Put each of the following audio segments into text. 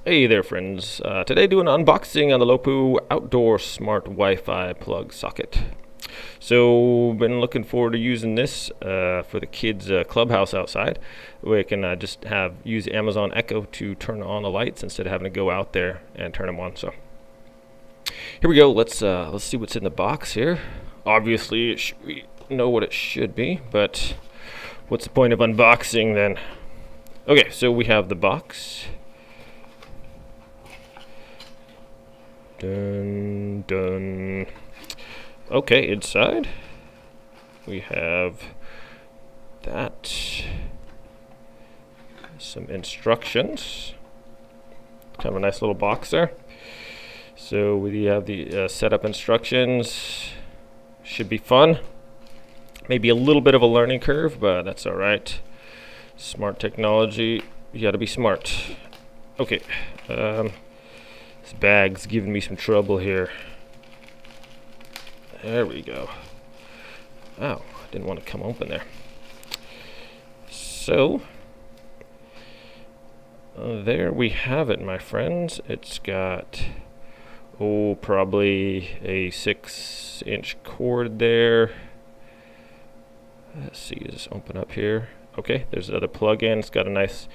Hey there friends, today doing an unboxing on the Lopoo outdoor smart Wi-Fi plug socket. So been looking forward to using this for the kids clubhouse outside. We can just use Amazon Echo to turn on the lights instead of having to go out there and turn them on. So here we go, let's see what's in the box here. Obviously we know what it should be, but what's the point of unboxing then? Okay, so we have the box. Dun, dun. Okay, inside we have that, some instructions, kind of a nice little box there. So we have the setup instructions. Should be fun, maybe a little bit of a learning curve, but that's all right. Smart technology, you got to be smart. Okay, this bag's giving me some trouble here. There we go. Wow, didn't want to come open there. So there we have it, my friends. It's got probably a 6-inch cord there. Let's see, just open up here. Okay, there's another plug-in. It's got a nice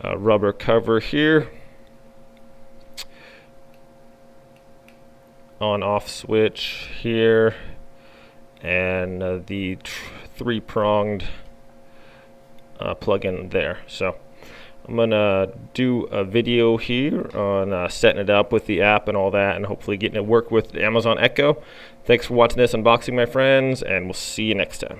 rubber cover here. On-off switch here, and the 3-pronged plug-in there. So I'm gonna do a video here on setting it up with the app and all that, and hopefully getting it work with Amazon Echo. Thanks for watching this unboxing, my friends, and we'll see you next time.